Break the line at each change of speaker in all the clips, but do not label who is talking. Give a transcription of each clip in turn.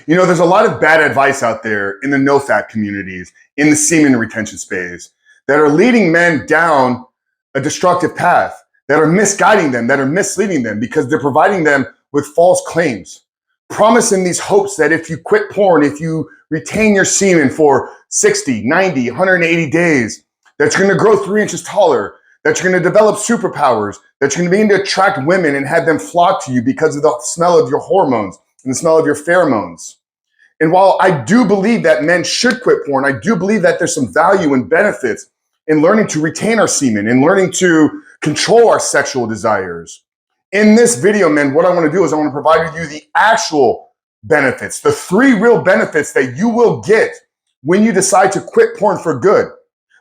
You know, there's a lot of bad advice out there in the nofap communities, in the semen retention space, that are leading men down a destructive path, that are misguiding them, that are misleading them because they're providing them with false claims, promising these hopes that if you quit porn, if you retain your semen for 60, 90, 180 days, that you're going to grow 3 inches taller, that you're going to develop superpowers, that you're going to begin to attract women and have them flock to you because of the smell of your hormones and the smell of your pheromones. And while I do believe that men should quit porn, I do believe that there's some value and benefits in learning to retain our semen and learning to control our sexual desires. In this video, men, what I want to do is I want to provide with you the actual benefits, the 3 real benefits that you will get when you decide to quit porn for good.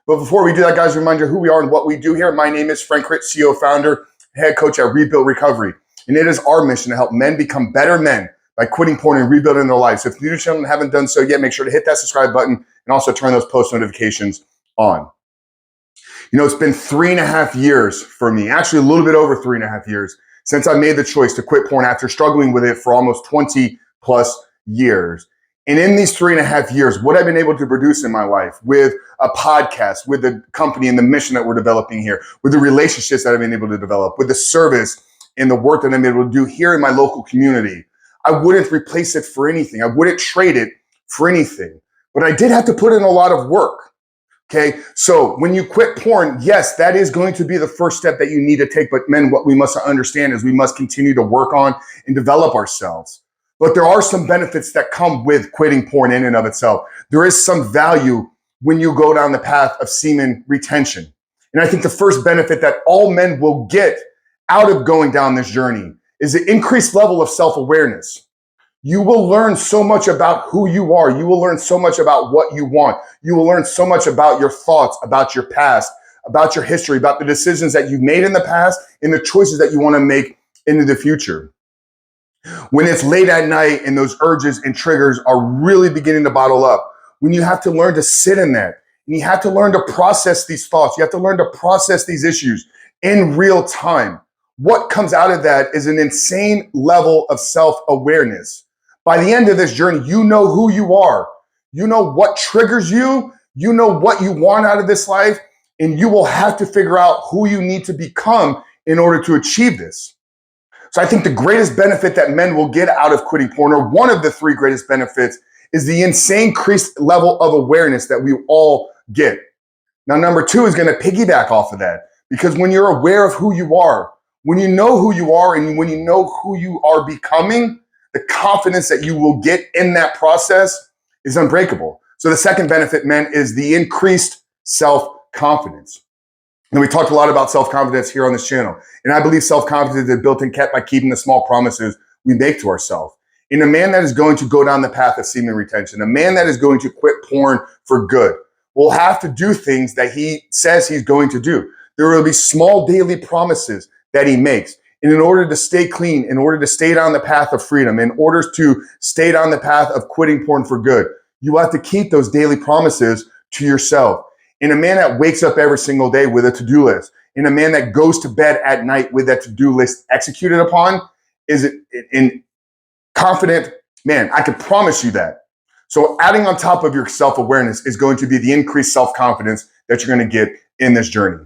But before we do that, guys, remind you who we are and what we do here. My name is Frank Ritt, CEO, founder, head coach at Rebuild Recovery. And it is our mission to help men become better men by quitting porn and rebuilding their lives. So if you're new to the channel and haven't done so yet, make sure to hit that subscribe button and also turn those post notifications on. You know, it's been 3.5 years for me, actually a little bit over 3.5 years, since I made the choice to quit porn after struggling with it for almost 20 plus years. And in these 3.5 years, what I've been able to produce in my life with a podcast, with the company and the mission that we're developing here, with the relationships that I've been able to develop, with the service and the work that I'm able to do here in my local community, I wouldn't replace it for anything. I wouldn't trade it for anything. But I did have to put in a lot of work. Okay, so when you quit porn, yes, that is going to be the first step that you need to take. But men, what we must understand is we must continue to work on and develop ourselves. But there are some benefits that come with quitting porn in and of itself. There is some value when you go down the path of semen retention. And I think the first benefit that all men will get out of going down this journey is an increased level of self-awareness. You will learn so much about who you are. You will learn so much about what you want. You will learn so much about your thoughts, about your past, about your history, about the decisions that you've made in the past and the choices that you want to make into the future. When it's late at night and those urges and triggers are really beginning to bottle up, when you have to learn to sit in that and you have to learn to process these thoughts, you have to learn to process these issues in real time. What comes out of that is an insane level of self-awareness. By the end of this journey, you know who you are. You know what triggers you. You know what you want out of this life. And you will have to figure out who you need to become in order to achieve this. So I think the greatest benefit that men will get out of quitting porn, or one of the 3 greatest benefits, is the insane increased level of awareness that we all get. Now, number 2 is going to piggyback off of that, because when you're aware of who you are, when you know who you are and when you know who you are becoming, the confidence that you will get in that process is unbreakable. So the second benefit, men, is the increased self-confidence. And we talked a lot about self-confidence here on this channel. And I believe self-confidence is built and kept by keeping the small promises we make to ourselves. In a man that is going to go down the path of semen retention, a man that is going to quit porn for good, will have to do things that he says he's going to do. There will be small daily promises that he makes. And in order to stay clean, in order to stay down the path of freedom, in order to stay down the path of quitting porn for good, you have to keep those daily promises to yourself. And a man that wakes up every single day with a to-do list, and a man that goes to bed at night with that to-do list executed upon, is an confident man. I can promise you that. So adding on top of your self-awareness is going to be the increased self-confidence that you're going to get in this journey.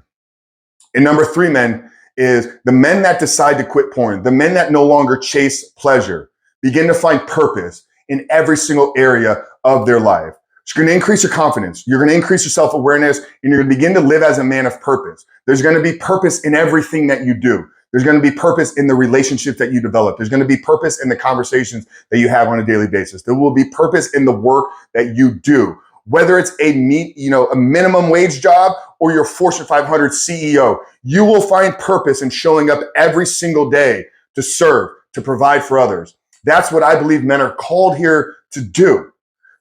And number 3, men, is the men that decide to quit porn, the men that no longer chase pleasure, begin to find purpose in every single area of their life. So you're going to increase your confidence. You're going to increase your self-awareness, and you're going to begin to live as a man of purpose. There's going to be purpose in everything that you do. There's going to be purpose in the relationships that you develop. There's going to be purpose in the conversations that you have on a daily basis. There will be purpose in the work that you do. Whether it's a minimum wage job or your Fortune 500 CEO, you will find purpose in showing up every single day to serve, to provide for others. That's what I believe men are called here to do.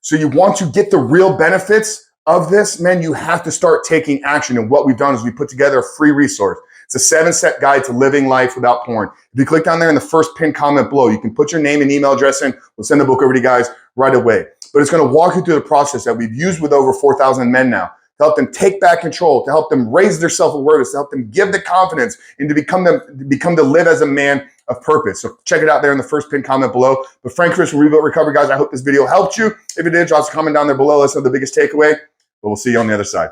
So you want to get the real benefits of this, men, you have to start taking action. And what we've done is we put together a free resource. It's a 7-step guide to living life without porn. If you click down there in the first pinned comment below, you can put your name and email address in. We'll send the book over to you guys right away. But it's going to walk you through the process that we've used with over 4,000 men now to help them take back control, to help them raise their self-awareness, to help them give the confidence and to become to live as a man of purpose. So check it out there in the first pinned comment below. But Frank Chris from Rebuilt Recovery, guys, I hope this video helped you. If it did, drop a comment down there below. Let's know the biggest takeaway. But we'll see you on the other side.